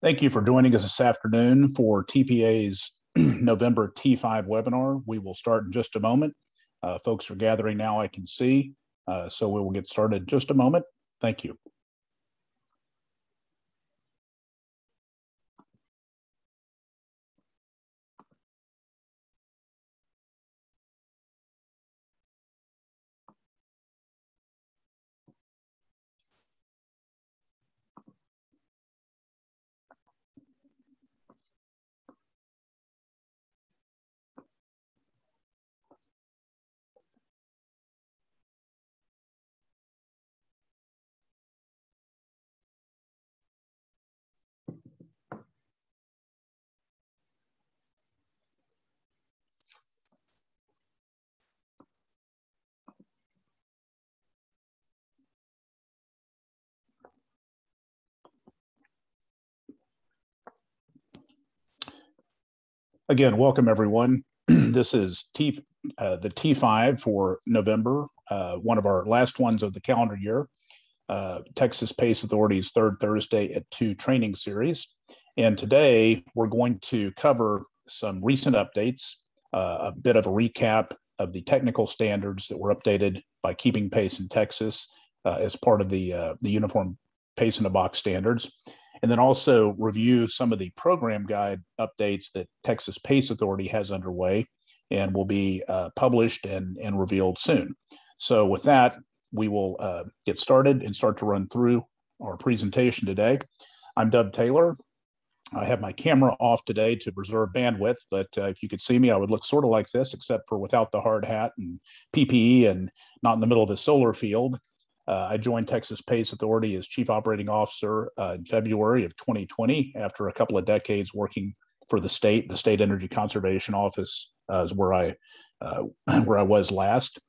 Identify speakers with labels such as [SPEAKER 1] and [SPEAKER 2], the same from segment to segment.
[SPEAKER 1] Thank you for joining us this afternoon for TPA's November T5 webinar. We will start in just a moment. Folks are gathering now, I can see, so we will get started in just a moment. Thank you. Again, welcome everyone. This is the T5 for November, one of our last ones of the calendar year. Texas PACE Authority's third Thursday at 2 training series. And today we're going to cover some recent updates, a bit of a recap of the technical standards that were updated by Keeping Pace in Texas as part of the Uniform Pace in a Box standards. And then also review some of the program guide updates that Texas PACE Authority has underway and will be published and revealed soon. So with that, we will get started and start to run through our presentation today. I'm Doug Taylor. I have my camera off today to preserve bandwidth, but if you could see me, I would look sort of like this, except for without the hard hat and PPE and not in the middle of a solar field. I joined Texas PACE Authority as Chief Operating Officer in February of 2020 after a couple of decades working for the State Energy Conservation Office is where I was last.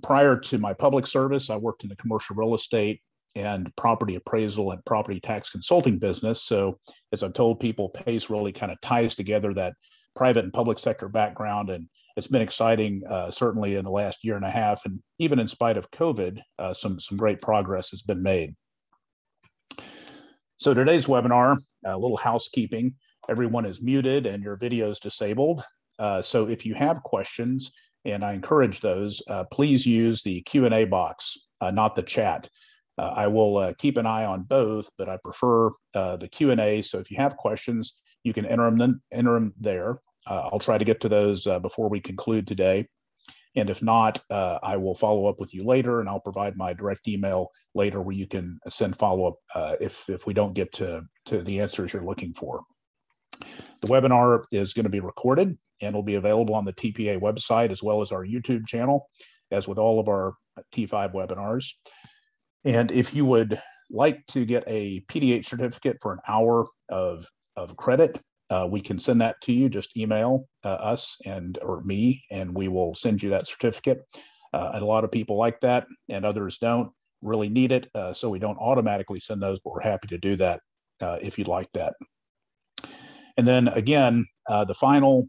[SPEAKER 1] Prior to my public service, I worked in the commercial real estate and property appraisal and property tax consulting business. So as I've told people, PACE really kind of ties together that private and public sector background, and it's been exciting, certainly in the last year and a half, and even in spite of COVID, some great progress has been made. So today's webinar, a little housekeeping. Everyone is muted and your video is disabled. So if you have questions, and I encourage those, please use the Q&A box, not the chat. I will keep an eye on both, but I prefer the Q&A. So if you have questions, you can enter them there. I'll try to get to those before we conclude today. And if not, I will follow up with you later, and I'll provide my direct email later where you can send follow-up if we don't get to the answers you're looking for. The webinar is going to be recorded and will be available on the TPA website as well as our YouTube channel, as with all of our T5 webinars. And if you would like to get a PDH certificate for an hour of credit, we can send that to you. Just email us or me, and we will send you that certificate. And a lot of people like that, and others don't really need it, so we don't automatically send those, but we're happy to do that if you'd like that. And then again, the final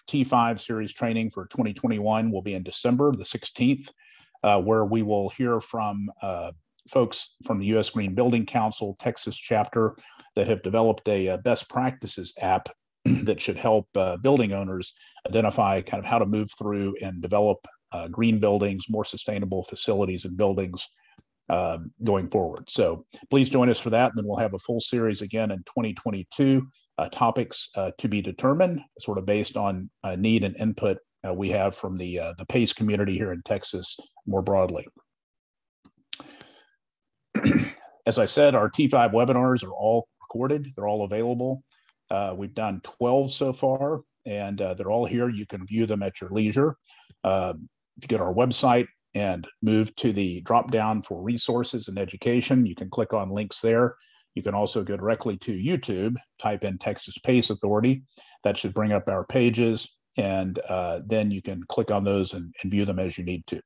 [SPEAKER 1] T5 series training for 2021 will be in December the 16th, where we will hear from folks from the U.S. Green Building Council Texas chapter that have developed a best practices app that should help building owners identify kind of how to move through and develop green buildings, more sustainable facilities and buildings going forward. So please join us for that. And then we'll have a full series again in 2022, topics to be determined, sort of based on need and input we have from the PACE community here in Texas more broadly. As I said, our T5 webinars are all recorded. They're all available. We've done 12 so far, and they're all here. You can view them at your leisure. If you go to our website and move to the drop-down for resources and education, you can click on links there. You can also go directly to YouTube, type in Texas PACE Authority. That should bring up our pages, and then you can click on those and view them as you need to.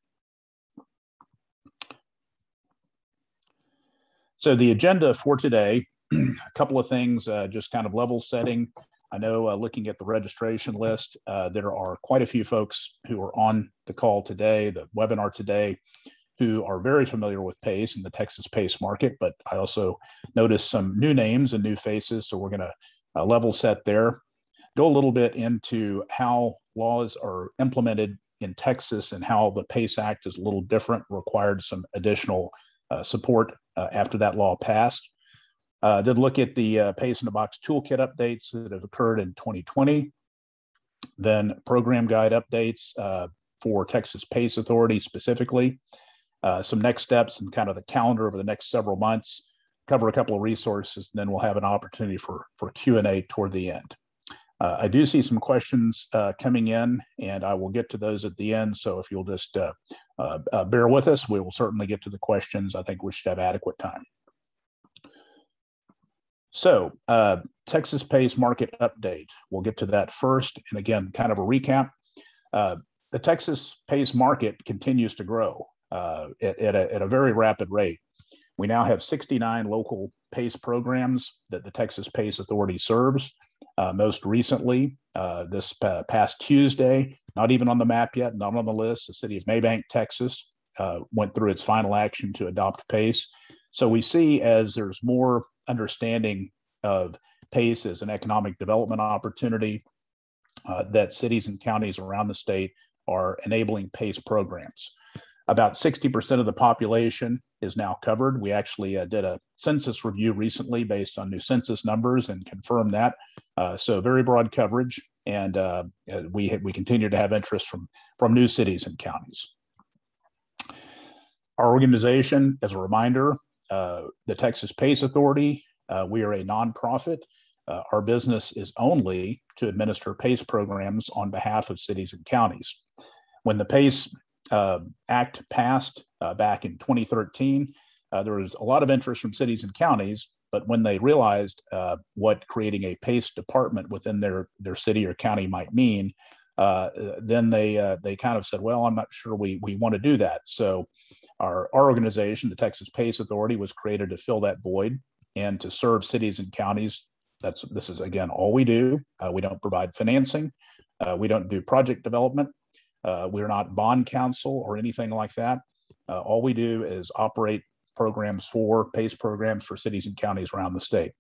[SPEAKER 1] So the agenda for today, a couple of things, just kind of level setting. I know looking at the registration list, there are quite a few folks who are on the call today, the webinar today, who are very familiar with PACE and the Texas PACE market, but I also noticed some new names and new faces. So we're going to level set there, go a little bit into how laws are implemented in Texas and how the PACE Act is a little different, required some additional support after that law passed. Then look at the PACE in a Box toolkit updates that have occurred in 2020. Then program guide updates for Texas PACE Authority specifically. Some next steps and kind of the calendar over the next several months, cover a couple of resources, and then we'll have an opportunity for Q&A toward the end. I do see some questions coming in, and I will get to those at the end. So if you'll just bear with us, we will certainly get to the questions. I think we should have adequate time. So Texas PACE market update. We'll get to that first. And again, kind of a recap. The Texas PACE market continues to grow at a very rapid rate. We now have 69 local PACE programs that the Texas PACE Authority serves. Most recently, this past Tuesday, not even on the map yet, not on the list, the city of Maybank, Texas, went through its final action to adopt PACE. So we see as there's more understanding of PACE as an economic development opportunity, that cities and counties around the state are enabling PACE programs. About 60% of the population is now covered. We actually did a census review recently based on new census numbers and confirmed that. So very broad coverage, and we continue to have interest from new cities and counties. Our organization, as a reminder, the Texas PACE Authority, we are a nonprofit. Our business is only to administer PACE programs on behalf of cities and counties. When the PACE Act passed back in 2013, there was a lot of interest from cities and counties, but when they realized what creating a PACE department within their city or county might mean, then they kind of said, well, I'm not sure we want to do that. So our organization, the Texas PACE Authority, was created to fill that void and to serve cities and counties. This is, again, all we do. We don't provide financing. We don't do project development. We're not bond counsel or anything like that. All we do is operate programs PACE programs for cities and counties around the state.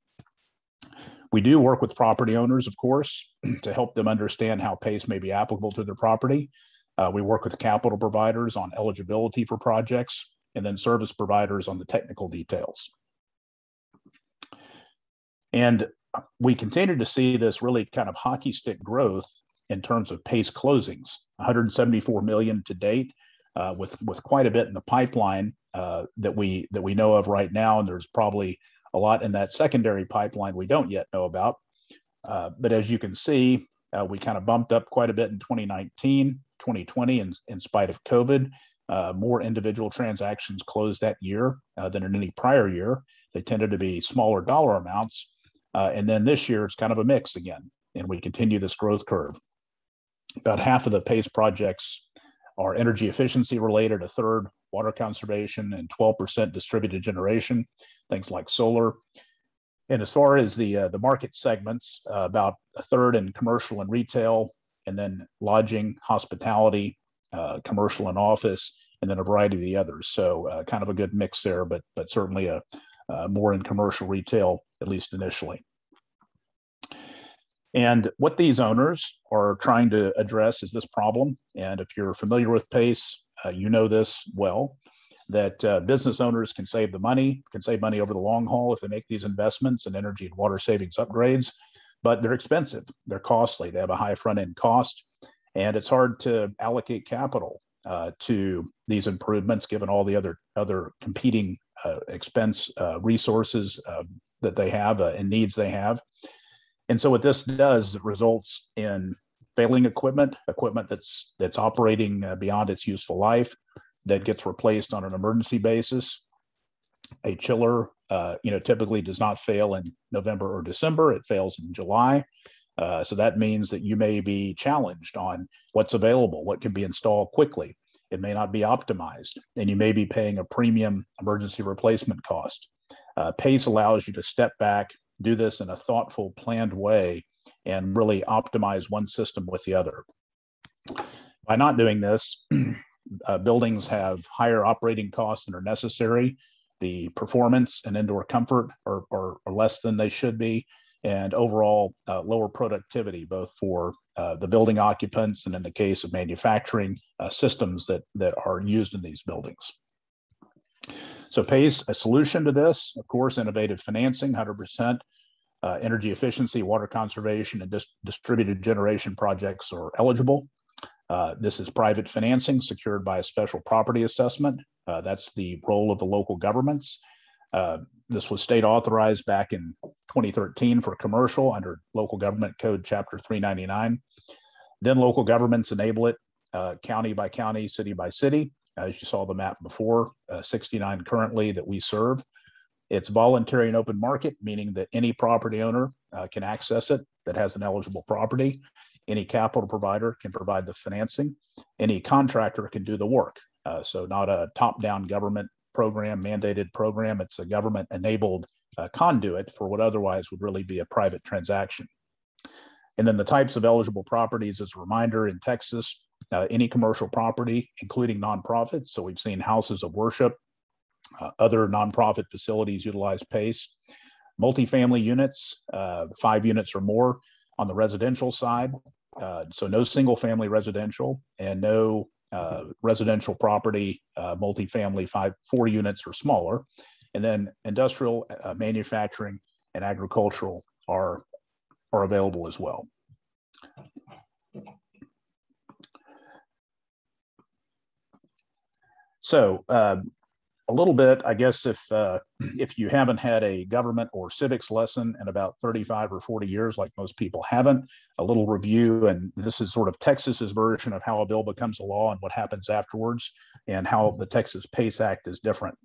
[SPEAKER 1] We do work with property owners, of course, to help them understand how PACE may be applicable to their property. We work with capital providers on eligibility for projects, and then service providers on the technical details. And we continue to see this really kind of hockey stick growth in terms of PACE closings, 174 million to date, with quite a bit in the pipeline that we know of right now, and there's probably a lot in that secondary pipeline we don't yet know about. But as you can see, we kind of bumped up quite a bit in 2019, 2020, in spite of COVID. More individual transactions closed that year than in any prior year. They tended to be smaller dollar amounts. And then this year, it's kind of a mix again, and we continue this growth curve. About half of the PACE projects are energy efficiency related, a third water conservation, and 12% distributed generation, things like solar. And as far as the market segments, about a third in commercial and retail, and then lodging, hospitality, commercial and office, and then a variety of the others. So kind of a good mix there, but certainly more in commercial retail, at least initially. And what these owners are trying to address is this problem. And if you're familiar with PACE, you know this well, that business owners can save money over the long haul if they make these investments in energy and water savings upgrades, but they're expensive, they're costly, they have a high front end cost, and it's hard to allocate capital to these improvements given all the other competing expense resources that they have and needs they have. And so what this does, it results in failing equipment that's operating beyond its useful life, that gets replaced on an emergency basis. A chiller, typically does not fail in November or December. It fails in July. So that means that you may be challenged on what's available, what can be installed quickly. It may not be optimized, and you may be paying a premium emergency replacement cost. PACE allows you to step back, do this in a thoughtful, planned way, and really optimize one system with the other. By not doing this, buildings have higher operating costs than are necessary. The performance and indoor comfort are less than they should be, and overall lower productivity, both for the building occupants and in the case of manufacturing systems that are used in these buildings. So PACE, a solution to this, of course, innovative financing, 100%. Energy efficiency, water conservation, and distributed generation projects are eligible. This is private financing secured by a special property assessment. That's the role of the local governments. This was state authorized back in 2013 for commercial under Local Government Code Chapter 399. Then local governments enable it county by county, city by city. As you saw the map before, 69 currently that we serve. It's voluntary and open market, meaning that any property owner can access it that has an eligible property. Any capital provider can provide the financing. Any contractor can do the work. So not a top-down government program, mandated program. It's a government-enabled conduit for what otherwise would really be a private transaction. And then the types of eligible properties, as a reminder, in Texas, any commercial property, including nonprofits. So we've seen houses of worship, other nonprofit facilities utilize PACE. Multifamily units, 5 units or more on the residential side. So no single family residential and no residential property, multifamily 4 units or smaller. And then industrial, manufacturing, and agricultural are available as well. So a little bit, I guess, if you haven't had a government or civics lesson in about 35 or 40 years, like most people haven't, a little review, and this is sort of Texas's version of how a bill becomes a law and what happens afterwards, and how the Texas PACE Act is different.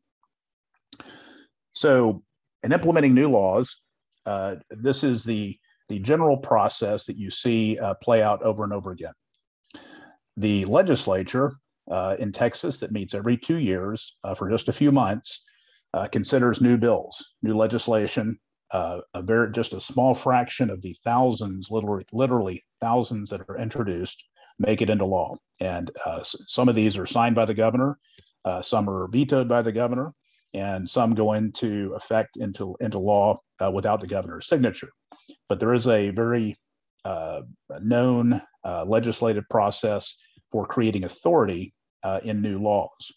[SPEAKER 1] So in implementing new laws, this is the general process that you see play out over and over again. The legislature in Texas that meets every 2 years for just a few months considers new bills, new legislation. Just a small fraction of the thousands, literally thousands that are introduced, make it into law. And some of these are signed by the governor, some are vetoed by the governor, and some go into effect into law without the governor's signature. But there is a very known legislative process for creating authority in new laws.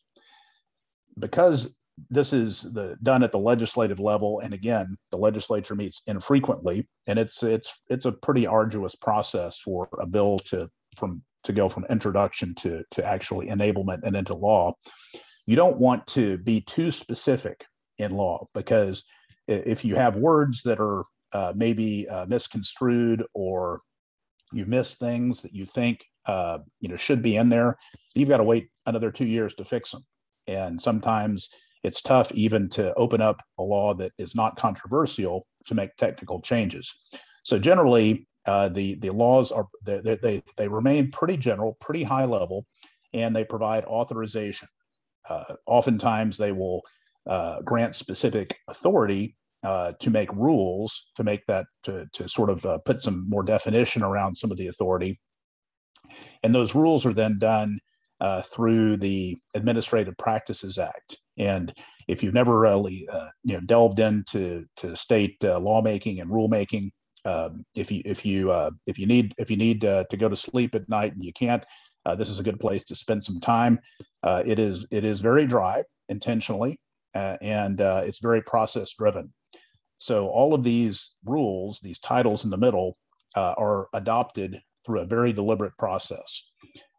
[SPEAKER 1] Because this is done at the legislative level, and again, the legislature meets infrequently, and it's a pretty arduous process for a bill to go from introduction to actually enablement and into law. You don't want to be too specific in law, because if you have words that are maybe misconstrued, or you miss things that you think should be in there, you've got to wait another 2 years to fix them. And sometimes it's tough even to open up a law that is not controversial to make technical changes. So generally, the laws are they remain pretty general, pretty high level, and they provide authorization. Oftentimes, they will grant specific authority to make rules, to make that to sort of put some more definition around some of the authority. And those rules are then done through the Administrative Practices Act. And if you've never really delved into state lawmaking and rulemaking, if you need to go to sleep at night and you can't, this is a good place to spend some time. It is very dry intentionally, and it's very process driven. So all of these rules, these titles in the middle, are adopted through a very deliberate process.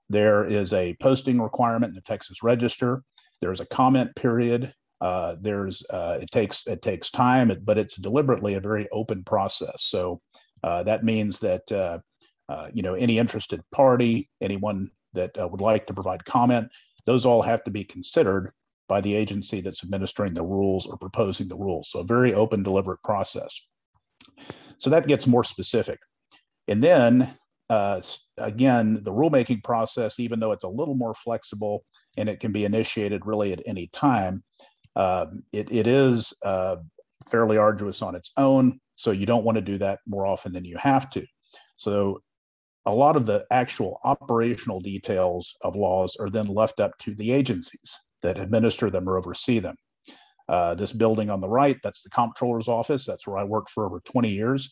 [SPEAKER 1] There is a posting requirement in the Texas Register. There's a comment period. It takes time, but it's deliberately a very open process. So that means that any interested party, anyone that would like to provide comment, those all have to be considered by the agency that's administering the rules or proposing the rules. So a very open, deliberate process. So that gets more specific. And then again, the rulemaking process, even though it's a little more flexible and it can be initiated really at any time, it is fairly arduous on its own. So you don't want to do that more often than you have to. So a lot of the actual operational details of laws are then left up to the agencies that administer them or oversee them. This building on the right, that's the comptroller's office. That's where I worked for over 20 years.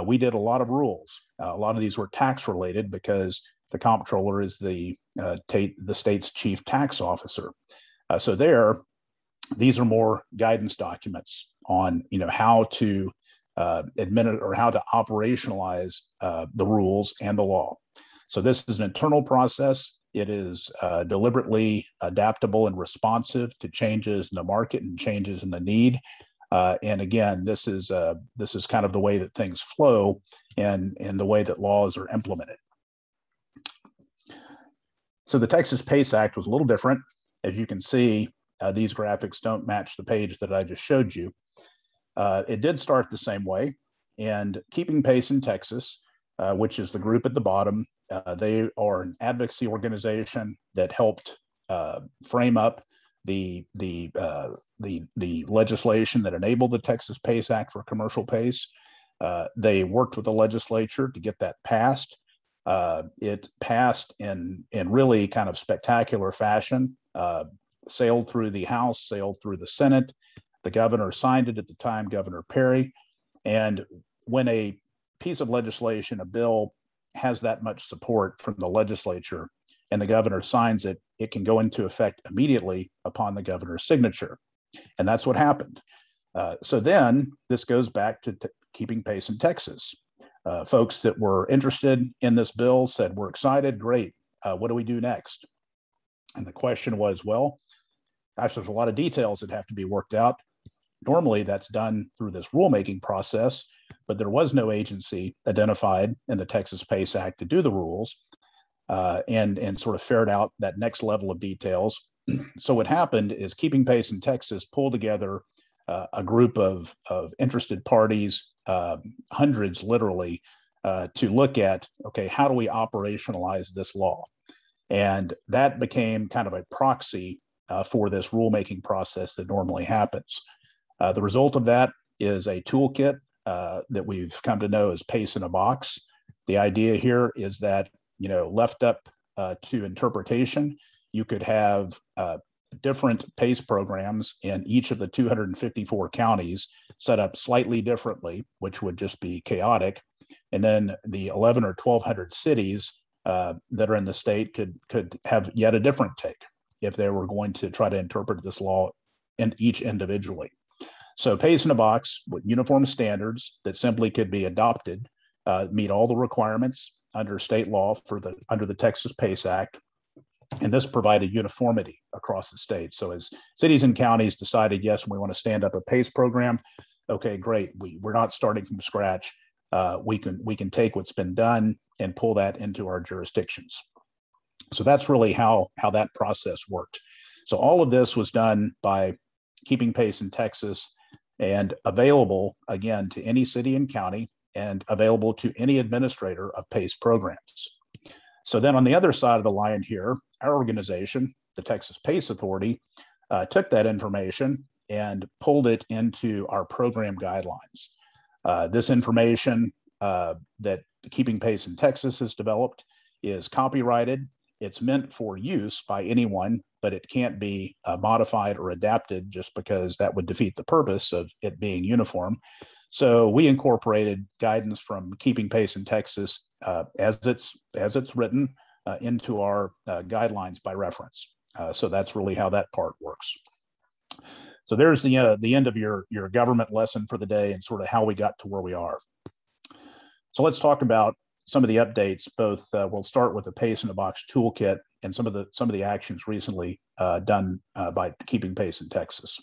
[SPEAKER 1] We did a lot of rules. A lot of these were tax related because the comptroller is the state's chief tax officer. So these are more guidance documents on how to administer or how to operationalize the rules and the law. So this is an internal process. It is deliberately adaptable and responsive to changes in the market and changes in the need. And again, this is kind of the way that things flow and the way that laws are implemented. So the Texas PACE Act was a little different. As you can see, these graphics don't match the page that I just showed you. It did start the same way, and Keeping Pace in Texas, which is the group at the bottom, they are an advocacy organization that helped frame up the legislation that enabled the Texas PACE Act for commercial PACE. They worked with the legislature to get that passed. It passed in really kind of spectacular fashion, sailed through the House, sailed through the Senate. The governor signed it at the time, Governor Perry. And when a piece of legislation, a bill, has that much support from the legislature and the governor signs it, it can go into effect immediately upon the governor's signature. And that's what happened. So then this goes back to Keeping Pace in Texas. Folks that were interested in this bill said, we're excited, great. What do we do next? And the question was, well, gosh, there's a lot of details that have to be worked out. Normally that's done through this rulemaking process, but there was no agency identified in the Texas PACE Act to do the rules and sort of ferret out that next level of details. So what happened is Keeping Pace in Texas pulled together a group of interested parties, hundreds literally, to look at, okay, how do we operationalize this law? And that became kind of a proxy for this rulemaking process that normally happens. The result of that is a toolkit that we've come to know as PACE in a Box. The idea here is that, left up to interpretation, you could have different PACE programs in each of the 254 counties set up slightly differently, which would just be chaotic. And then the 11 or 1,200 cities that are in the state could have yet a different take if they were going to try to interpret this law in each individually. So PACE in a Box with uniform standards that simply could be adopted, meet all the requirements under state law under the Texas PACE Act. And this provided uniformity across the state. So as cities and counties decided, yes, we want to stand up a PACE program, okay, great. We're not starting from scratch. We can take what's been done and pull that into our jurisdictions. So that's really how that process worked. So all of this was done by Keeping Pace in Texas and available, again, to any city and county and available to any administrator of PACE programs. So then on the other side of the line here, our organization, the Texas PACE Authority, took that information and pulled it into our program guidelines. This information that Keeping Pace in Texas has developed is copyrighted. It's meant for use by anyone, but it can't be modified or adapted just because that would defeat the purpose of it being uniform. So we incorporated guidance from Keeping Pace in Texas as it's written into our guidelines by reference. So that's really how that part works. So there's the end of your government lesson for the day and sort of how we got to where we are. So let's talk about some of the updates. Both we'll start with the PACE in a Box toolkit and some of the actions recently done by Keeping Pace in Texas.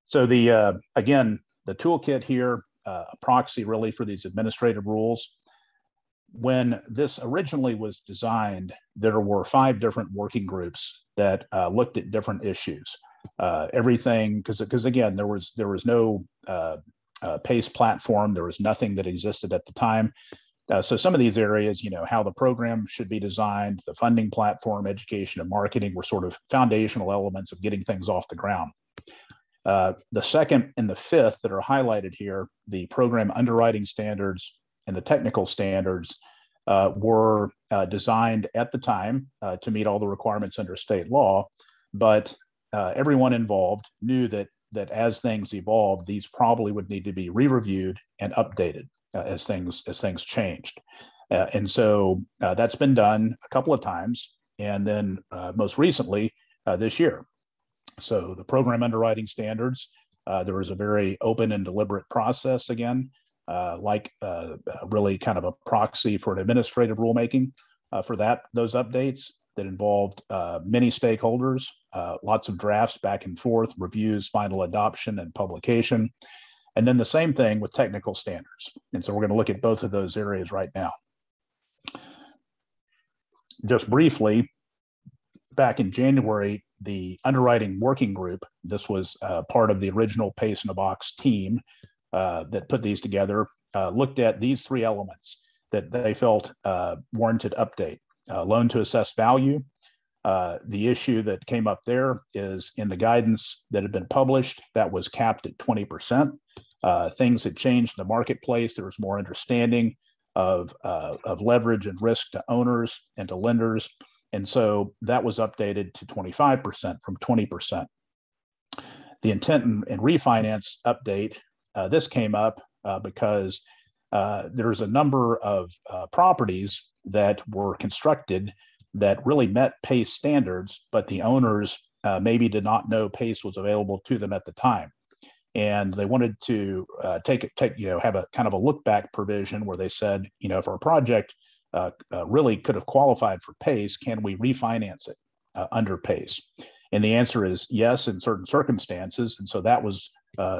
[SPEAKER 1] So again, the toolkit here, a proxy really for these administrative rules. When this originally was designed, there were 5 different working groups that looked at different issues. Everything, because again, there was no PACE platform. There was nothing that existed at the time. So some of these areas, how the program should be designed, the funding platform, education and marketing were sort of foundational elements of getting things off the ground. The second and the fifth that are highlighted here, the program underwriting standards and the technical standards were designed at the time to meet all the requirements under state law, but everyone involved knew that as things evolved, these probably would need to be re-reviewed and updated as things changed. And so that's been done a couple of times, and then most recently this year. So the program underwriting standards, there was a very open and deliberate process again, really kind of a proxy for an administrative rulemaking for those updates that involved many stakeholders, lots of drafts back and forth, reviews, final adoption, and publication. And then the same thing with technical standards. And so we're going to look at both of those areas right now. Just briefly, back in January, the underwriting working group, this was part of the original PACE in a Box team that put these together, looked at these three elements that they felt warranted update. Loan to assessed value. The issue that came up there is in the guidance that had been published, that was capped at 20%. Things had changed in the marketplace. There was more understanding of leverage and risk to owners and to lenders. And so that was updated to 25% from 20%. The intent and refinance update, this came up because there's a number of properties that were constructed that really met PACE standards, but the owners maybe did not know PACE was available to them at the time. And they wanted to have a kind of a look back provision where they said, if our project really could have qualified for PACE, can we refinance it under PACE? And the answer is yes, in certain circumstances. And so that was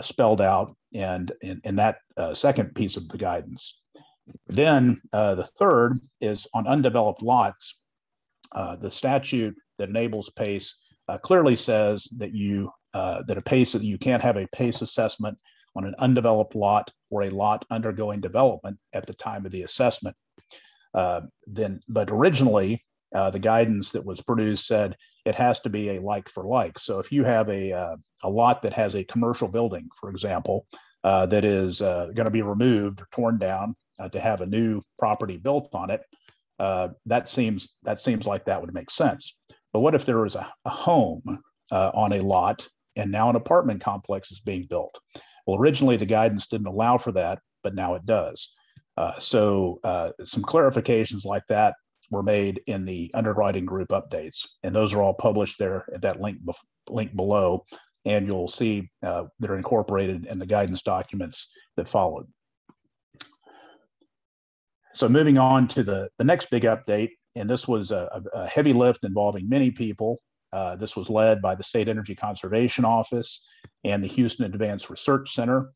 [SPEAKER 1] spelled out and in that second piece of the guidance. Then the third is on undeveloped lots. The statute that enables PACE clearly says that you can't have a PACE assessment on an undeveloped lot or a lot undergoing development at the time of the assessment. But originally, the guidance that was produced said it has to be a like for like. So if you have a lot that has a commercial building, for example, that is going to be removed or torn down to have a new property built on it, that seems like that would make sense. But what if there was a home on a lot and now an apartment complex is being built? Well, originally the guidance didn't allow for that, but now it does. So some clarifications like that were made in the underwriting group updates, and those are all published there at that link below, and you'll see they're incorporated in the guidance documents that followed. So moving on to the next big update, and this was a heavy lift involving many people. This was led by the State Energy Conservation Office and the Houston Advanced Research Center,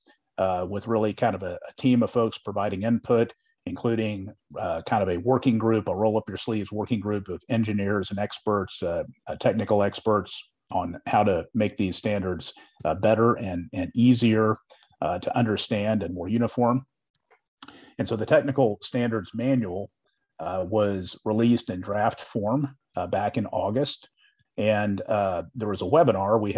[SPEAKER 1] with really kind of a team of folks providing input, including kind of a working group, a roll up your sleeves working group of engineers and experts, technical experts on how to make these standards better and easier to understand and more uniform. And so the technical standards manual was released in draft form back in August. And there was a webinar. We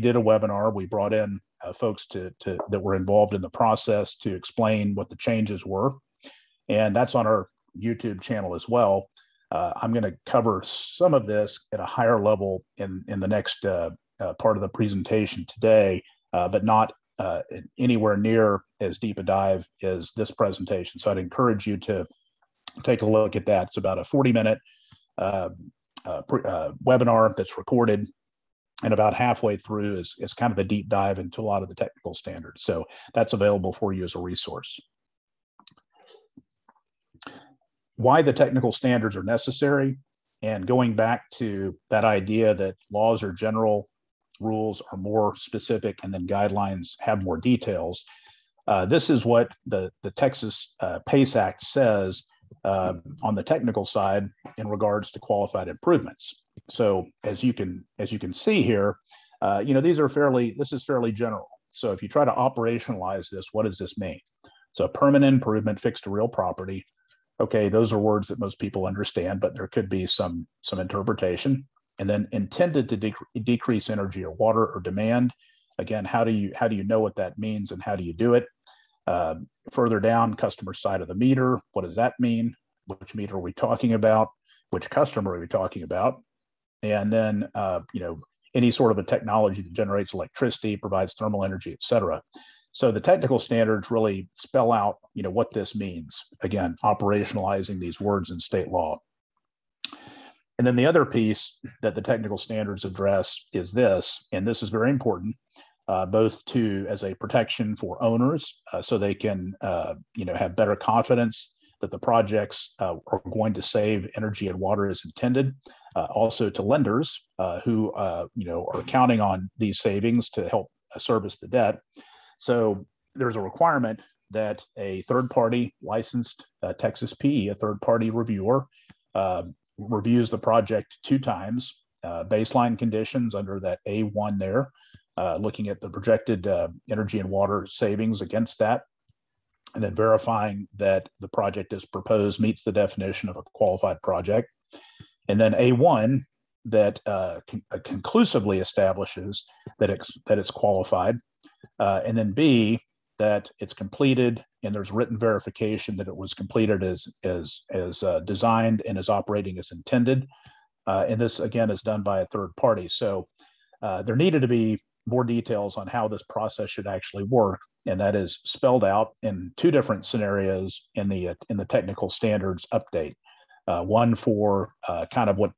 [SPEAKER 1] did a webinar. We brought in folks that were involved in the process to explain what the changes were. And that's on our YouTube channel as well. I'm going to cover some of this at a higher level in the next part of the presentation today, but not anywhere near as deep a dive as this presentation. So I'd encourage you to take a look at that. It's about a 40-minute webinar that's recorded, and about halfway through is kind of a deep dive into a lot of the technical standards. So that's available for you as a resource. Why the technical standards are necessary, and going back to that idea that laws are general, rules are more specific, and then guidelines have more details. This is what the Texas PACE Act says on the technical side in regards to qualified improvements. So as you can see here, this is fairly general. So if you try to operationalize this, what does this mean? So permanent improvement fixed to real property. Okay, those are words that most people understand, but there could be some interpretation. And then intended to decrease energy or water or demand. Again, how do you know what that means and how do you do it? Further down, customer side of the meter. What does that mean? Which meter are we talking about? Which customer are we talking about? And then, any sort of a technology that generates electricity, provides thermal energy, et cetera. So the technical standards really spell out, what this means. Again, operationalizing these words in state law. And then the other piece that the technical standards address is this, and this is very important, both as a protection for owners, so they can, have better confidence that the projects are going to save energy and water as intended. Also to lenders who, are counting on these savings to help service the debt. So there's a requirement that a third-party licensed Texas PE, a third-party reviewer, reviews the project 2 times, baseline conditions under that A1 there, looking at the projected energy and water savings against that, and then verifying that the project as proposed meets the definition of a qualified project. And then A1 that conclusively establishes that it's qualified. And then B, that it's completed and there's written verification that it was completed as designed and is operating as intended. And this, again, is done by a third party. So there needed to be more details on how this process should actually work. And that is spelled out in 2 different scenarios in the technical standards update. One for kind of what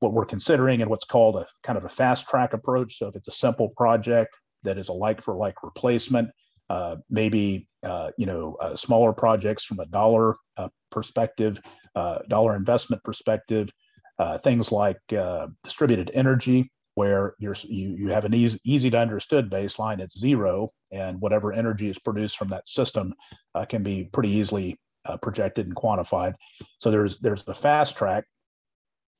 [SPEAKER 1] we're considering and what's called a kind of a fast track approach. So if it's a simple project that is a like for like replacement, maybe smaller projects from a dollar perspective, dollar investment perspective, things like distributed energy, where you have an easy to understood baseline. It's 0, and whatever energy is produced from that system can be pretty easily projected and quantified. So there's the fast track,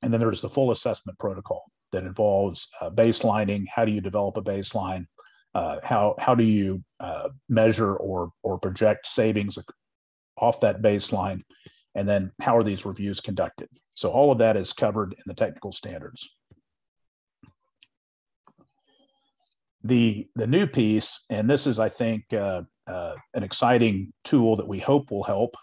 [SPEAKER 1] and then there's the full assessment protocol that involves baselining. How do you develop a baseline? How do you measure or project savings off that baseline? And then how are these reviews conducted? So all of that is covered in the technical standards. The new piece, and this is, I think, an exciting tool that we hope will help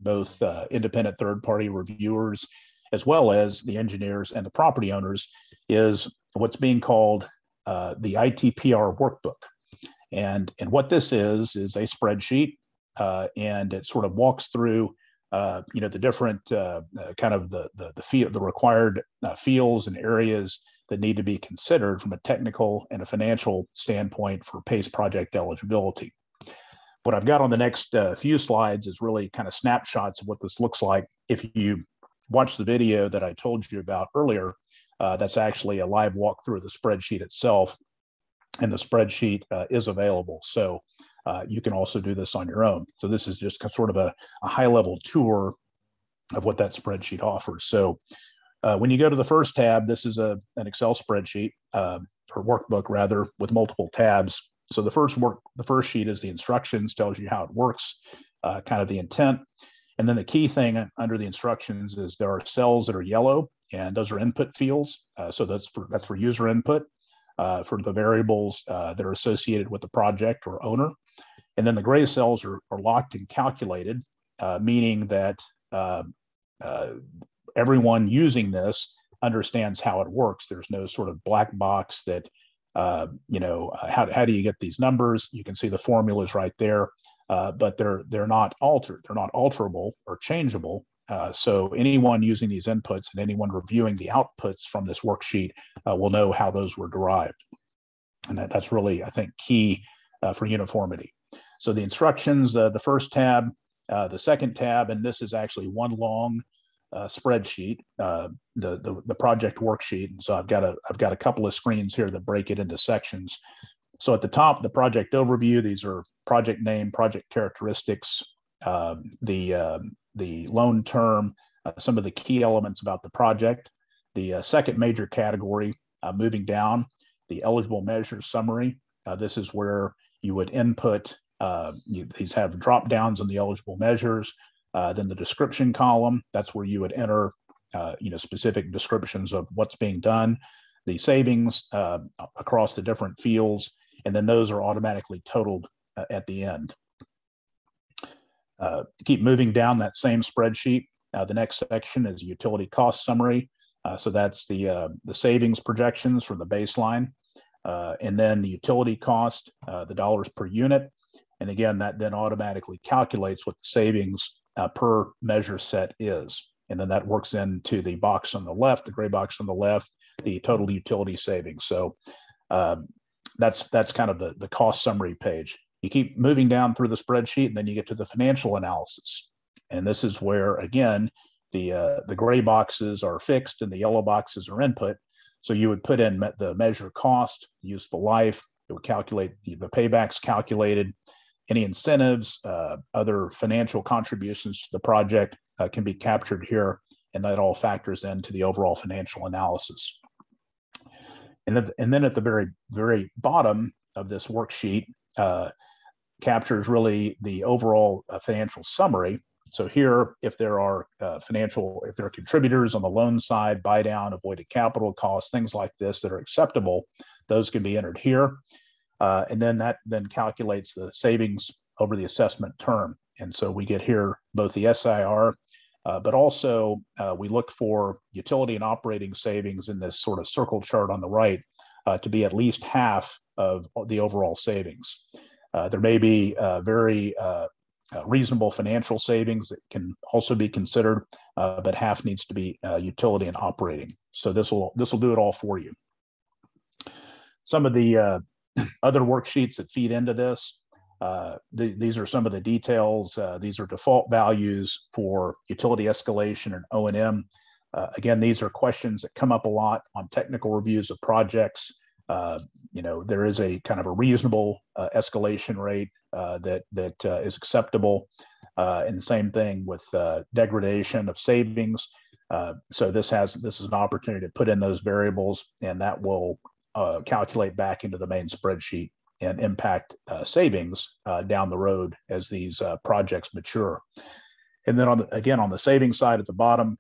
[SPEAKER 1] both independent third-party reviewers as well as the engineers and the property owners, is what's being called the ITPR Workbook. And what this is a spreadsheet, and it sort of walks through the different kind of the required fields and areas that need to be considered from a technical and a financial standpoint for PACE project eligibility. What I've got on the next few slides is really kind of snapshots of what this looks like. If you watch the video that I told you about earlier, that's actually a live walkthrough of the spreadsheet itself, and the spreadsheet is available. So you can also do this on your own. So this is just sort of a high-level tour of what that spreadsheet offers. So when you go to the first tab, this is an Excel spreadsheet, or workbook rather, with multiple tabs. So the first sheet is the instructions, tells you how it works, kind of the intent. And then the key thing under the instructions is there are cells that are yellow, and those are input fields. So that's for user input for the variables that are associated with the project or owner. And then the gray cells are locked and calculated, meaning that everyone using this understands how it works. There's no sort of black box that, how do you get these numbers? You can see the formulas right there, but they're not altered. They're not alterable or changeable. So anyone using these inputs and anyone reviewing the outputs from this worksheet will know how those were derived. And that's really, I think, key for uniformity. So the instructions, the first tab, the second tab, and this is actually one long spreadsheet, the project worksheet. And so I've got a couple of screens here that break it into sections. So at the top, the project overview, these are project name, project characteristics, the loan term, some of the key elements about the project. The second major category, moving down, the eligible measures summary. This is where you would input, these have drop downs on the eligible measures. Then the description column, that's where you would enter specific descriptions of what's being done, the savings across the different fields, and then those are automatically totaled at the end. keep moving down that same spreadsheet, the next section is utility cost summary. So that's the savings projections from the baseline. And then the utility cost, the dollars per unit. And again, that then automatically calculates what the savings per measure set is. And then that works into the box on the left, the gray box on the left, the total utility savings. So that's kind of the cost summary page. You keep moving down through the spreadsheet, and then you get to the financial analysis. And this is where, again, the gray boxes are fixed and the yellow boxes are input. So you would put in the measure cost, useful life. It would calculate the paybacks calculated. Any incentives, other financial contributions to the project can be captured here, and that all factors into the overall financial analysis. And then at the very, very bottom of this worksheet captures really the overall financial summary. So here, if there are if there are contributors on the loan side, buy down, avoided capital costs, things like this that are acceptable, those can be entered here. And then that then calculates the savings over the assessment term. And so we get here both the SIR, but also we look for utility and operating savings in this sort of circle chart on the right to be at least half of the overall savings. There may be very reasonable financial savings that can also be considered, but half needs to be utility and operating. So this will do it all for you. Some of the other worksheets that feed into this, these are some of the details. These are default values for utility escalation and O&M. Again, these are questions that come up a lot on technical reviews of projects. There is a kind of a reasonable escalation rate that is acceptable, and the same thing with degradation of savings. So this is an opportunity to put in those variables, and that will calculate back into the main spreadsheet and impact savings down the road as these projects mature. And then on the savings side at the bottom,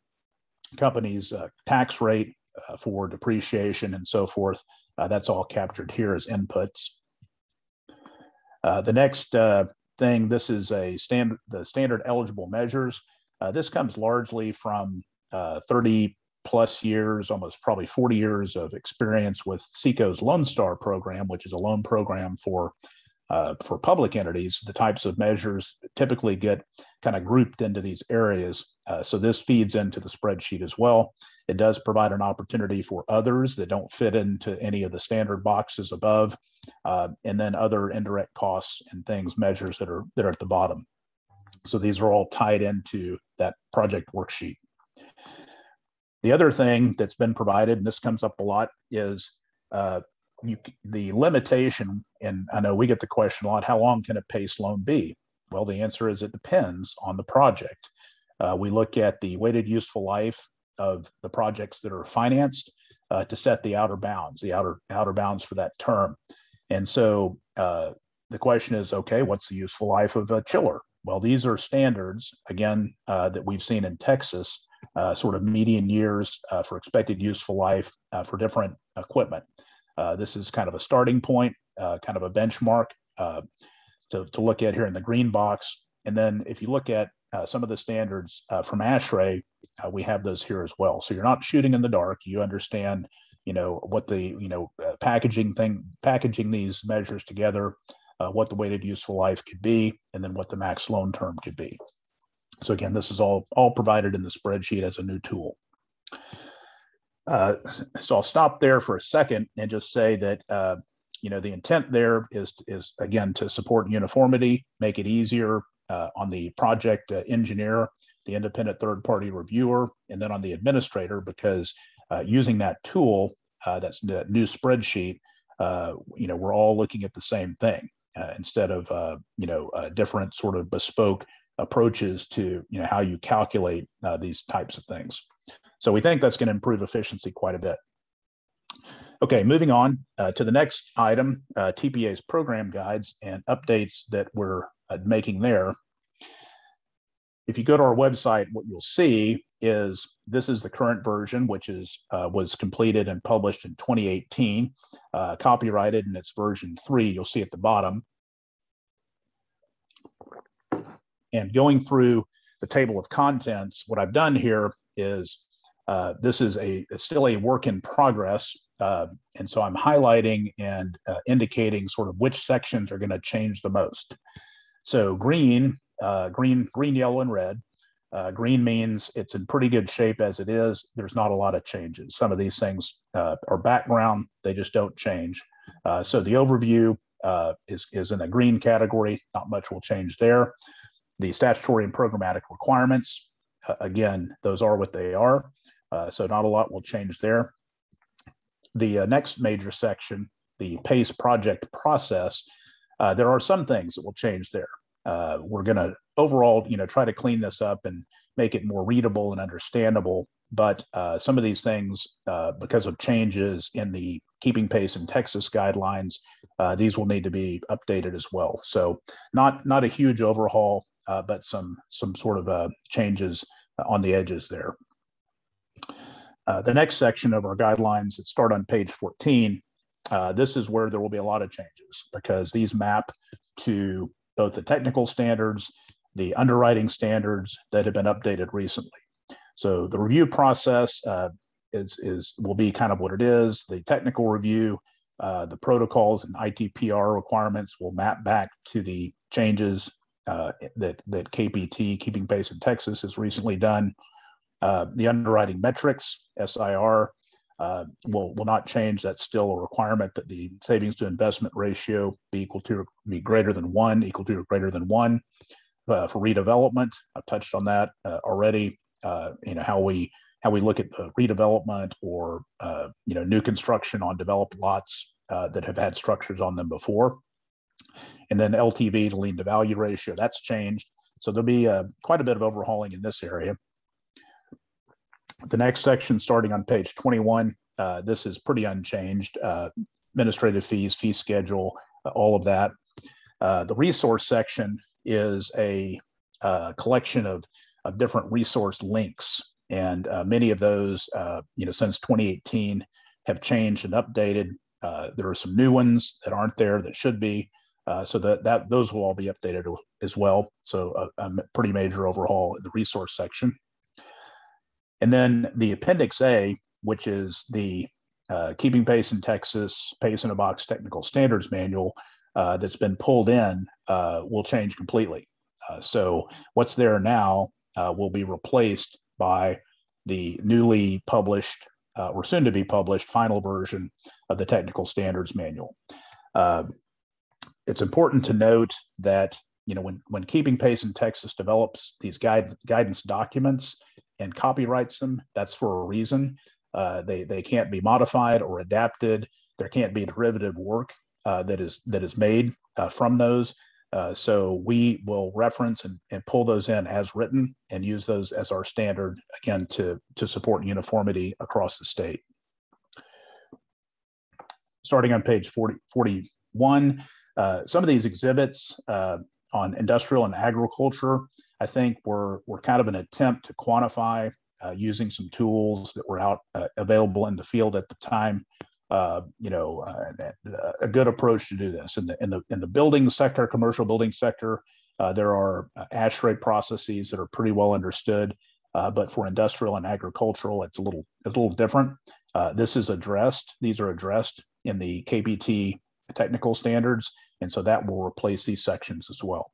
[SPEAKER 1] company's tax rate for depreciation and so forth. That's all captured here as inputs. The next thing, this is the standard eligible measures. This comes largely from 30 plus years, almost probably 40 years of experience with SECO's Lone Star program, which is a loan program for public entities. The types of measures typically get kind of grouped into these areas. So this feeds into the spreadsheet as well. It does provide an opportunity for others that don't fit into any of the standard boxes above, and then other indirect costs and things, measures that are at the bottom. So these are all tied into that project worksheet. The other thing that's been provided, and this comes up a lot, is the limitation, and I know we get the question a lot, how long can a PACE loan be? Well, the answer is it depends on the project. We look at the weighted useful life of the projects that are financed to set the outer bounds, the outer bounds for that term. And so the question is, okay, what's the useful life of a chiller? Well, these are standards, again, that we've seen in Texas, sort of median years for expected useful life for different equipment. This is kind of a starting point, kind of a benchmark to look at here in the green box. And then if you look at some of the standards from ASHRAE, we have those here as well. So you're not shooting in the dark. You understand, what the, packaging these measures together, what the weighted useful life could be, and then what the max loan term could be. So again, this is all provided in the spreadsheet as a new tool. So I'll stop there for a second and just say that the intent there is again to support uniformity, make it easier on the project engineer, the independent third-party reviewer, and then on the administrator, because using that tool, that's the new spreadsheet, we're all looking at the same thing instead of different sort of bespoke approaches to how you calculate these types of things. So we think that's going to improve efficiency quite a bit. Okay, moving on to the next item, TPA's program guides and updates that we're making there. If you go to our website, what you'll see is this is the current version, which was completed and published in 2018, copyrighted, and it's version 3. You'll see at the bottom. And going through the table of contents, what I've done here is this is still a work in progress. And so I'm highlighting and indicating sort of which sections are going to change the most. So green, yellow, and red. Green means it's in pretty good shape as it is. There's not a lot of changes. Some of these things are background. They just don't change. So the overview is in a green category. Not much will change there. The statutory and programmatic requirements, again, those are what they are. So not a lot will change there. The next major section, the PACE project process, there are some things that will change there. We're going to overall, try to clean this up and make it more readable and understandable. But some of these things, because of changes in the Keeping Pace in Texas guidelines, these will need to be updated as well. So not a huge overhaul, but some sort of changes on the edges there. The next section of our guidelines that start on page 14, this is where there will be a lot of changes because these map to both the technical standards, the underwriting standards that have been updated recently. So the review process will be kind of what it is. The technical review, the protocols and ITPR requirements will map back to the changes that KPT, Keeping Pace in Texas, has recently done. The underwriting metrics, SIR, will not change. That's still a requirement that the savings to investment ratio be greater than 1, equal to or greater than 1. For redevelopment, I've touched on that already. How we look at the redevelopment or new construction on developed lots that have had structures on them before. And then LTV, the lien to value ratio, that's changed. So there'll be quite a bit of overhauling in this area. The next section, starting on page 21, this is pretty unchanged. Administrative fees, fee schedule, all of that. The resource section is a collection of different resource links, and many of those, since 2018, have changed and updated. There are some new ones that aren't there that should be, so that those will all be updated as well. So a pretty major overhaul in the resource section. And then the Appendix A, which is the Keeping Pace in Texas, Pace in a Box Technical Standards Manual that's been pulled in, will change completely. So what's there now will be replaced by the newly published or soon to be published final version of the Technical Standards Manual. It's important to note that when Keeping Pace in Texas develops these guidance documents and copyrights them, that's for a reason. They can't be modified or adapted. There can't be derivative work that is made from those. So we will reference and pull those in as written and use those as our standard, again, to support uniformity across the state. Starting on page 41, some of these exhibits on industrial and agriculture, I think were kind of an attempt to quantify using some tools that were out available in the field at the time. A good approach to do this. In the building sector, commercial building sector, there are ASHRAE processes that are pretty well understood, but for industrial and agricultural, it's a little different. These are addressed in the KPT technical standards, and so that will replace these sections as well.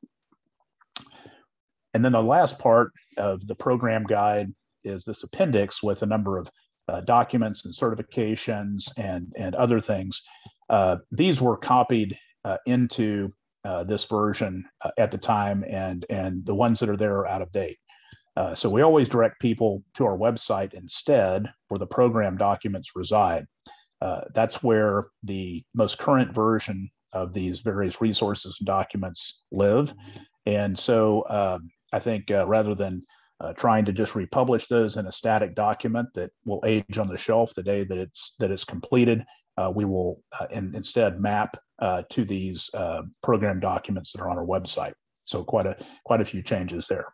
[SPEAKER 1] And then the last part of the program guide is this appendix with a number of documents and certifications and other things. These were copied into this version at the time, and the ones that are there are out of date. So we always direct people to our website instead, where the program documents reside. That's where the most current version of these various resources and documents live. And so I think rather than trying to just republish those in a static document that will age on the shelf the day that it's completed, we will instead map to these program documents that are on our website. So quite a few changes there.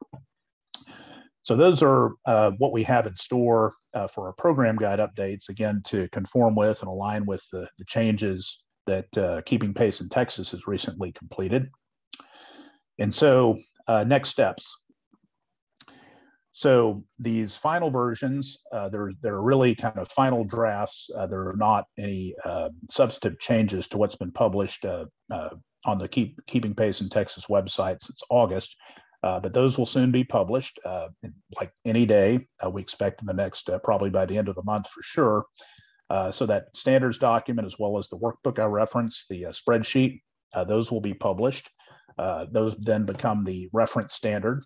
[SPEAKER 1] So those are what we have in store for our program guide updates, again, to conform with and align with the changes that Keeping Pace in Texas has recently completed. And so Next steps. So these final versions, they're really kind of final drafts. There are not any substantive changes to what's been published on the Keeping Pace in Texas website since August, but those will soon be published like any day. We expect in the next, probably by the end of the month for sure. So that standards document, as well as the workbook I referenced, the spreadsheet, those will be published. Those then become the reference standard.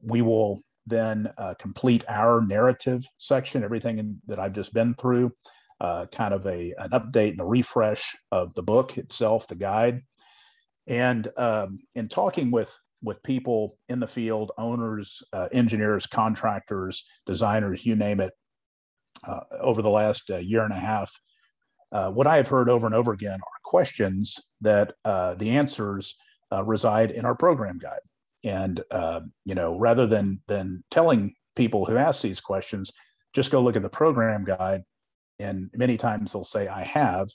[SPEAKER 1] We will then complete our narrative section, everything that I've just been through, kind of an update and a refresh of the book itself, the guide. And in talking with people in the field, owners, engineers, contractors, designers, you name it, over the last year and a half, what I have heard over and over again are questions that the answers reside in our program guide. And rather than telling people who ask these questions, just go look at the program guide, and many times they'll say, I have.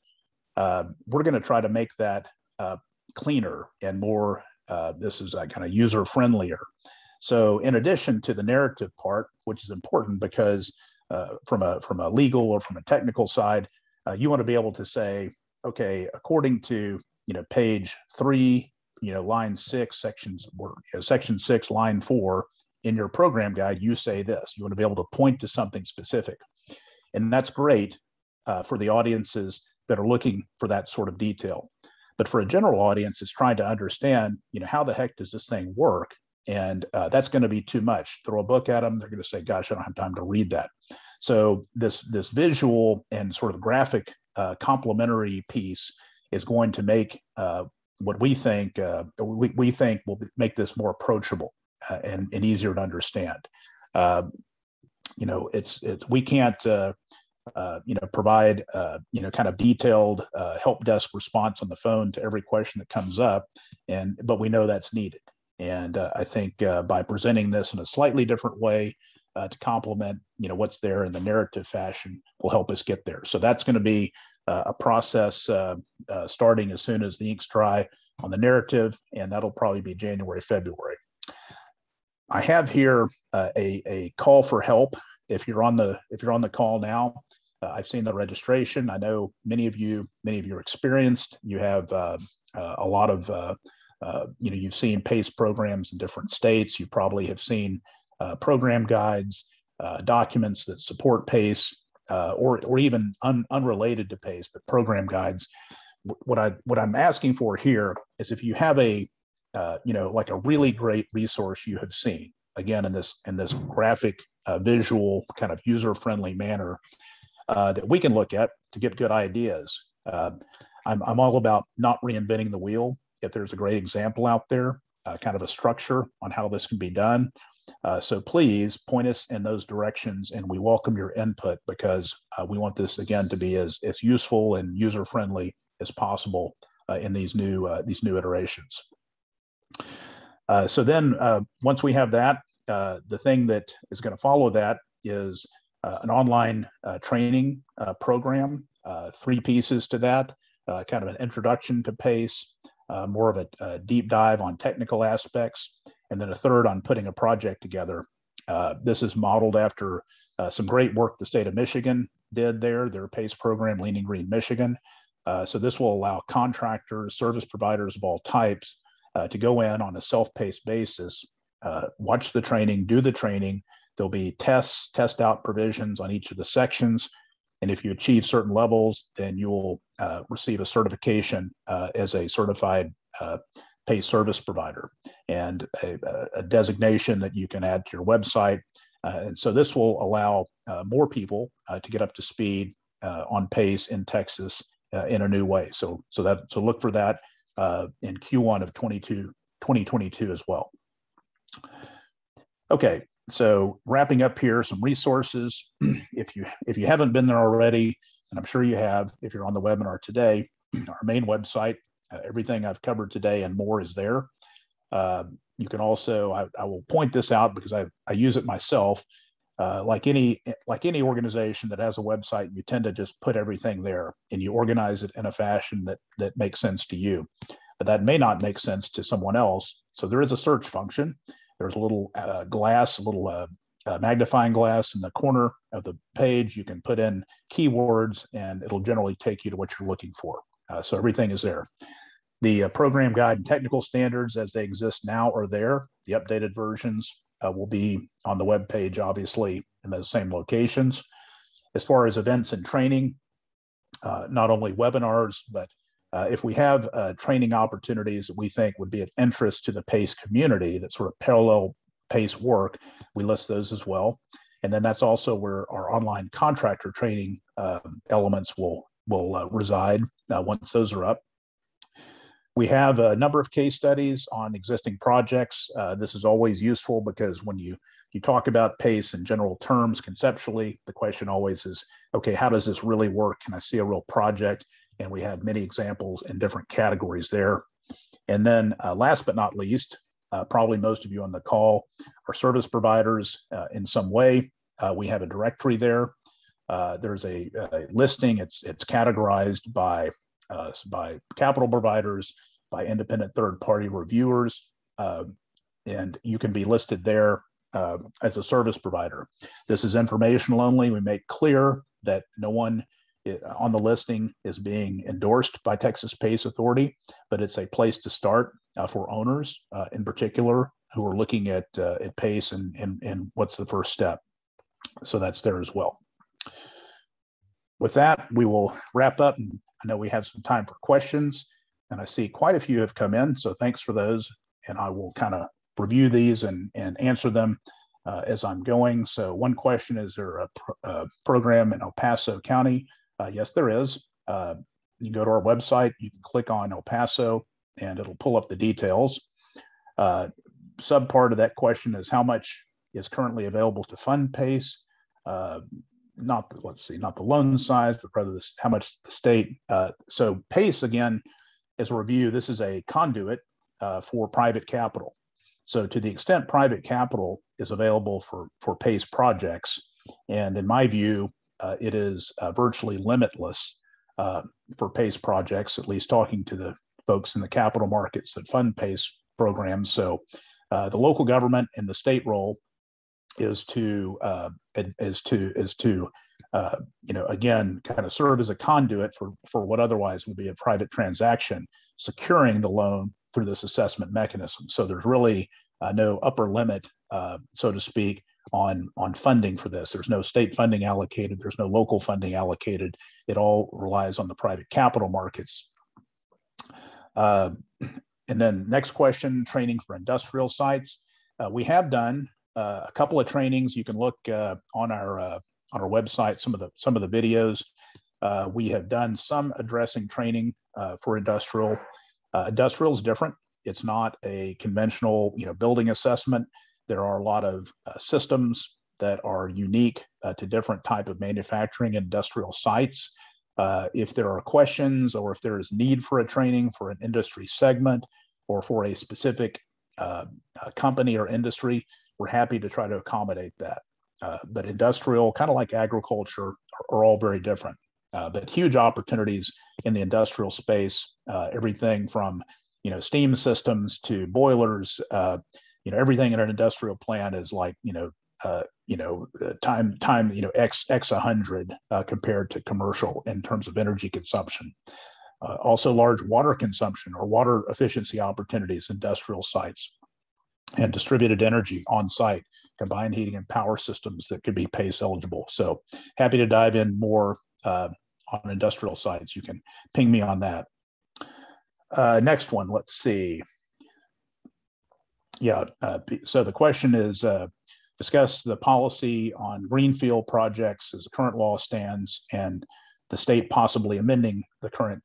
[SPEAKER 1] We're going to try to make that cleaner and more, this is kind of user friendlier. So in addition to the narrative part, which is important because from a legal or from a technical side, you want to be able to say, okay, according to page 3, line 6, section 6, line 4 in your program guide, you say this. You want to be able to point to something specific, and that's great for the audiences that are looking for that sort of detail. But for a general audience, it's trying to understand, how the heck does this thing work? And that's going to be too much. Throw a book at them, they're going to say, gosh, I don't have time to read that. So this visual and sort of graphic complementary piece is going to make what we think will make this more approachable and easier to understand. We can't provide kind of detailed help desk response on the phone to every question that comes up, but we know that's needed. And I think by presenting this in a slightly different way to complement what's there in the narrative fashion will help us get there. So that's going to be a process starting as soon as the ink's dry on the narrative, and that'll probably be January, February. I have here a call for help. If you're on the call now, I've seen the registration. I know many of you are experienced. You have a lot of you've seen PACE programs in different states. You probably have seen program guides, documents that support PACE, or even unrelated to PACE, but program guides. What I'm asking for here is if you have like a really great resource you have seen, again in this graphic, visual, kind of user-friendly manner that we can look at to get good ideas. I'm all about not reinventing the wheel. If there's a great example out there, kind of a structure on how this can be done, so please point us in those directions, and we welcome your input because we want this again to be as useful and user-friendly as possible in these new iterations. So then once we have that, the thing that is going to follow that is an online training program, 3 pieces to that, kind of an introduction to PACE, more of a deep dive on technical aspects, and then a third on putting a project together. This is modeled after some great work the state of Michigan did their PACE program, Leaning Green, Michigan. So this will allow contractors, service providers of all types to go in on a self-paced basis, watch the training, do the training. There'll be test out provisions on each of the sections. And if you achieve certain levels, then you will receive a certification as a certified PACE service provider and a designation that you can add to your website. And so this will allow more people to get up to speed on PACE in Texas in a new way. So look for that in Q1 of 2022 as well. Okay, so wrapping up here, some resources. If you haven't been there already, and I'm sure you have, if you're on the webinar today, our main website, everything I've covered today and more is there. You can also, I will point this out because I use it myself. Like any organization that has a website, you tend to just put everything there and you organize it in a fashion that makes sense to you. But that may not make sense to someone else. So there is a search function. There's a little glass, a little magnifying glass in the corner of the page. You can put in keywords and it'll generally take you to what you're looking for. So everything is there. The program guide and technical standards as they exist now are there. The updated versions will be on the web page, obviously, in those same locations. As far as events and training, not only webinars, but if we have training opportunities that we think would be of interest to the PACE community that sort of parallel PACE work, we list those as well. And then that's also where our online contractor training elements will reside once those are up. We have a number of case studies on existing projects. This is always useful because when you talk about PACE in general terms conceptually, the question always is, okay, how does this really work? Can I see a real project? And we have many examples in different categories there. And then last but not least, probably most of you on the call are service providers in some way. We have a directory there. There's a listing. It's categorized by capital providers, by independent third-party reviewers, and you can be listed there as a service provider. This is informational only. We make clear that no one on the listing is being endorsed by Texas PACE Authority, but it's a place to start for owners in particular who are looking at PACE and what's the first step. So that's there as well. With that, we will wrap up. And I know we have some time for questions, and I see quite a few have come in, so thanks for those. And I will kind of review these and answer them as I'm going. So one question, is there a program in El Paso County? Yes, there is. You can go to our website, you can click on El Paso, and it'll pull up the details. Subpart of that question is how much is currently available to fund PACE? Not the loan size, but rather how much the state. So PACE, again, as a review, this is a conduit for private capital. So to the extent private capital is available for PACE projects, and in my view, it is virtually limitless for PACE projects, at least talking to the folks in the capital markets that fund PACE programs. So the local government and the state role is to again, kind of serve as a conduit for what otherwise would be a private transaction, securing the loan through this assessment mechanism. So there's really no upper limit, so to speak, on funding for this. There's no state funding allocated. There's no local funding allocated. It all relies on the private capital markets. And then next question, training for industrial sites. We have done a couple of trainings. You can look on our website, some of the videos. We have done some addressing training for industrial. Industrial is different. It's not a conventional, building assessment. There are a lot of systems that are unique to different type of manufacturing industrial sites. If there are questions or if there is need for a training for an industry segment or for a specific company or industry, we're happy to try to accommodate that. But industrial, kind of like agriculture, are all very different. But huge opportunities in the industrial space, everything from steam systems to boilers. Everything in an industrial plant is like time x 100 compared to commercial in terms of energy consumption. Also large water consumption or water efficiency opportunities, industrial sites, and distributed energy on site, combined heating and power systems that could be PACE eligible. So happy to dive in more on industrial sites. You can ping me on that. Next one, let's see. Yeah, so the question is, discuss the policy on greenfield projects as the current law stands and the state possibly amending the current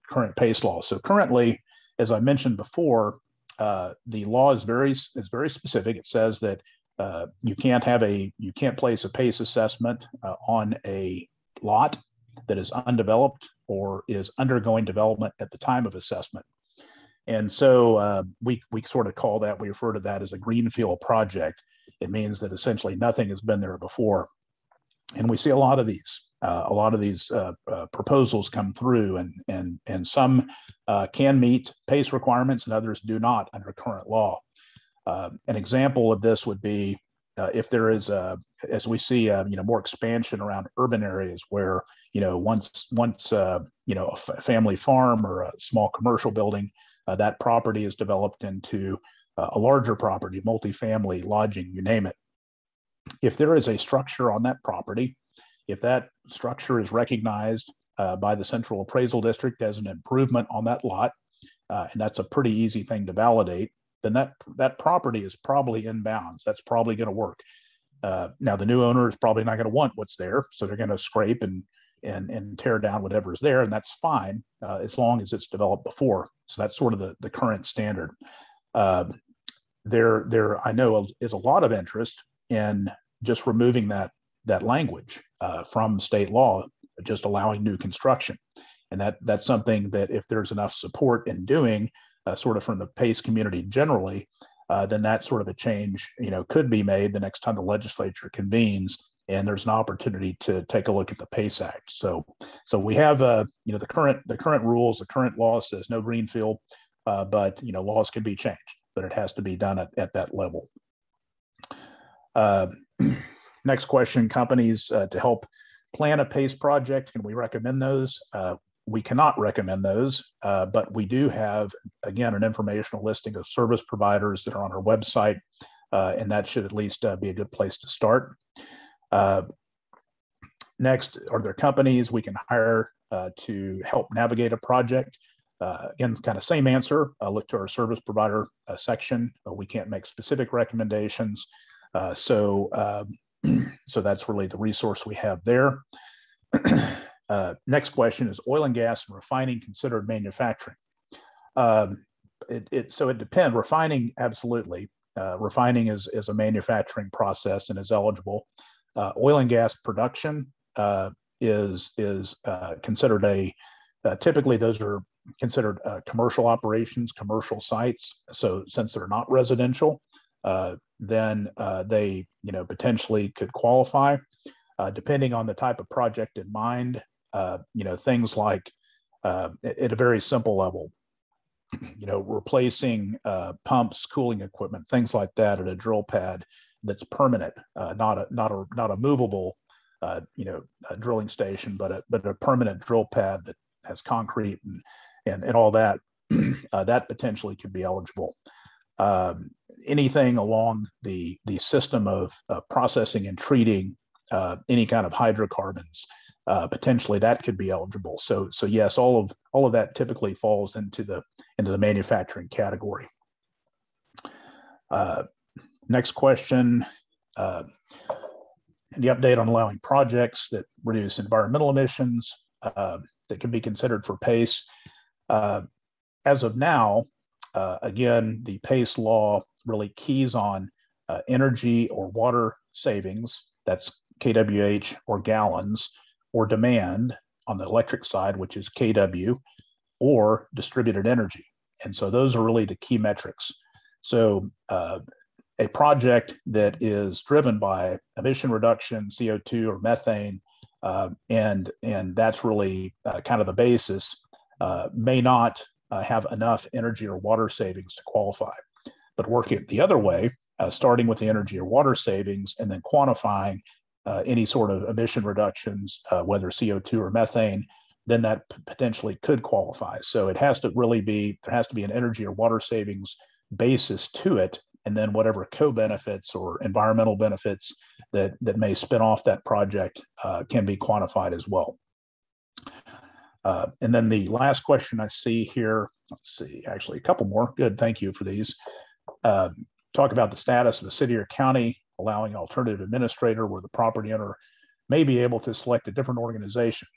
[SPEAKER 1] current PACE law. So currently, as I mentioned before, the law is very specific. It says that you can't place a PACE assessment on a lot that is undeveloped or is undergoing development at the time of assessment. And so we sort of call that, we refer to that as a greenfield project. It means that essentially nothing has been there before. And we see a lot of these. A lot of these proposals come through, and some can meet PACE requirements and others do not under current law. An example of this would be if there is, as we see, more expansion around urban areas where, once a family farm or a small commercial building, that property is developed into a larger property, multifamily, lodging, you name it. If there is a structure on that property, if that structure is recognized by the Central Appraisal District as an improvement on that lot, and that's a pretty easy thing to validate, then that property is probably in bounds. That's probably going to work. Now, the new owner is probably not going to want what's there, so they're going to scrape and tear down whatever is there, and that's fine as long as it's developed before. So that's sort of the current standard. There I know is a lot of interest in just removing that language from state law, just allowing new construction, and that's something that if there's enough support in doing, sort of from the PACE community generally, then that sort of a change, could be made the next time the legislature convenes, and there's an opportunity to take a look at the PACE Act. So we have, the current rules, the current law says no greenfield, but laws can be changed, but it has to be done at that level. Next question: companies to help plan a PACE project, can we recommend those? We cannot recommend those, but we do have, again, an informational listing of service providers that are on our website, and that should at least be a good place to start. Next, are there companies we can hire to help navigate a project? Again, kind of same answer. Look to our service provider section. We can't make specific recommendations, so that's really the resource we have there. Next question: is oil and gas and refining considered manufacturing? So it depends. Refining, absolutely. Refining is a manufacturing process and is eligible. Oil and gas production is considered typically those are considered commercial operations, commercial sites. So since they're not residential, then they potentially could qualify, depending on the type of project in mind. Things like at a very simple level, replacing pumps, cooling equipment, things like that at a drill pad that's permanent, not a movable, a drilling station, but a permanent drill pad that has concrete and all that. That potentially could be eligible. Anything along the system of processing and treating any kind of hydrocarbons, potentially that could be eligible. So yes, all of that typically falls into the manufacturing category. Next question: any update on allowing projects that reduce environmental emissions that can be considered for PACE? As of now, again, the PACE law really keys on energy or water savings. That's kWh or gallons, or demand on the electric side, which is kW, or distributed energy. And so those are really the key metrics. So a project that is driven by emission reduction, CO2 or methane, and that's really kind of the basis, may not have enough energy or water savings to qualify. But working the other way, starting with the energy or water savings and then quantifying any sort of emission reductions, whether CO2 or methane, then that potentially could qualify. So it has to really be, there has to be an energy or water savings basis to it, and then whatever co-benefits or environmental benefits that may spin off that project can be quantified as well. And then the last question I see here, let's see, actually a couple more. Good, thank you for these. Talk about the status of the city or county allowing alternative administrator where the property owner may be able to select a different organization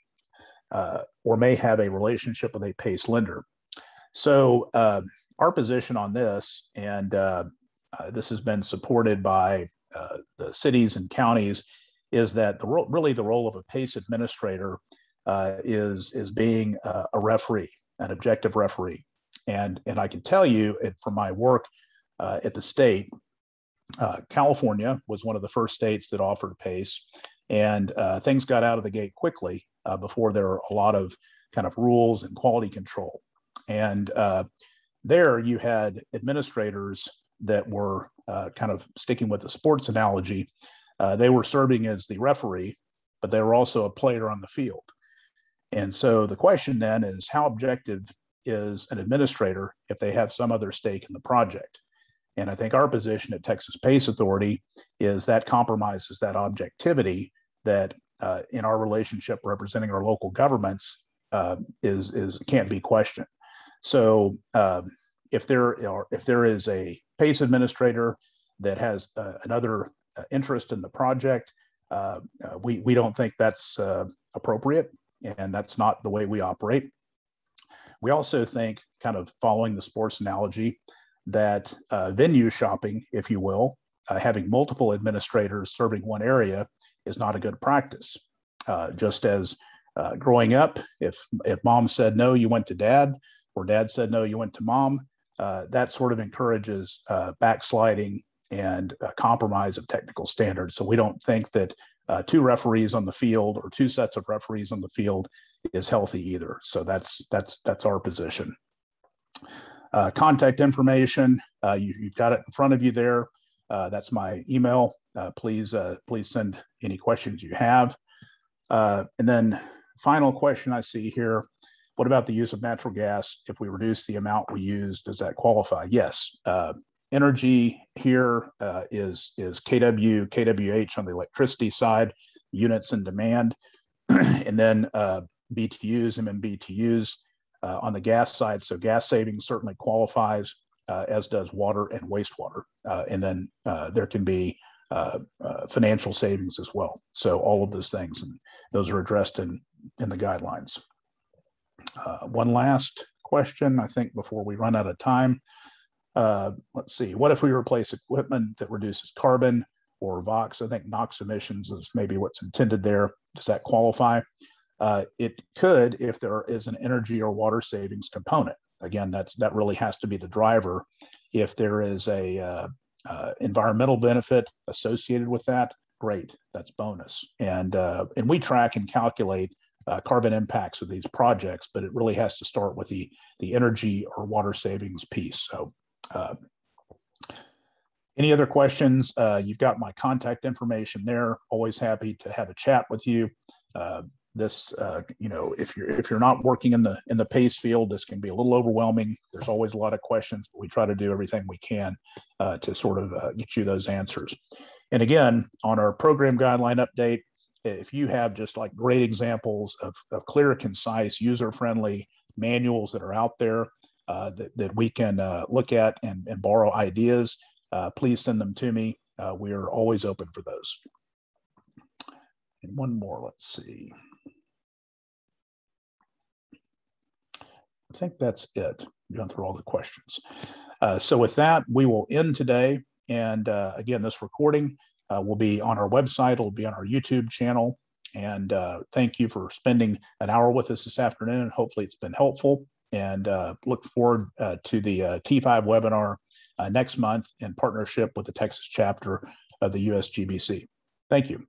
[SPEAKER 1] or may have a relationship with a PACE lender. So our position on this, and this has been supported by the cities and counties, is that really the role of a PACE administrator is being a referee, an objective referee. And I can tell you from my work at the state, California was one of the first states that offered PACE. And things got out of the gate quickly before there were a lot of kind of rules and quality control. And there you had administrators that were kind of sticking with the sports analogy. They were serving as the referee, but they were also a player on the field. And so the question then is, how objective is an administrator if they have some other stake in the project? And I think our position at Texas PACE Authority is that compromises that objectivity that in our relationship representing our local governments can't be questioned. So if there is a PACE administrator that has another interest in the project, we don't think that's appropriate, and that's not the way we operate. We also think, kind of following the sports analogy, that venue shopping, if you will, having multiple administrators serving one area is not a good practice. Just as growing up, if mom said no, you went to dad, or dad said no, you went to mom, that sort of encourages backsliding and compromise of technical standards. So we don't think that two referees on the field or two sets of referees on the field is healthy either. So that's our position. Contact information, you've got it in front of you there. That's my email. Please send any questions you have. And then final question I see here, what about the use of natural gas? If we reduce the amount we use, does that qualify? Yes. Energy here is KW, KWH on the electricity side, units in demand, and then BTUs, MMBTUs on the gas side. So gas savings certainly qualifies, as does water and wastewater. And then there can be financial savings as well. So all of those things, and those are addressed in the guidelines. One last question, I think, before we run out of time. Let's see, what if we replace equipment that reduces carbon or VOx? I think NOx emissions is maybe what's intended there. Does that qualify? It could if there is an energy or water savings component. Again, that really has to be the driver. If there is a environmental benefit associated with that, great, that's bonus. And we track and calculate carbon impacts of these projects, but it really has to start with the energy or water savings piece. So any other questions? You've got my contact information there. Always happy to have a chat with you. If you're not working in the PACE field, this can be a little overwhelming. There's always a lot of questions, but we try to do everything we can to sort of get you those answers. And again, on our program guideline update, if you have just like great examples of clear, concise, user-friendly manuals that are out there that we can look at and borrow ideas, please send them to me. We are always open for those. And one more, let's see. I think that's it. We've gone through all the questions. So with that, we will end today. And again, this recording will be on our website. It'll be on our YouTube channel. And thank you for spending an hour with us this afternoon. Hopefully it's been helpful. And look forward to the T5 webinar next month in partnership with the Texas chapter of the USGBC. Thank you.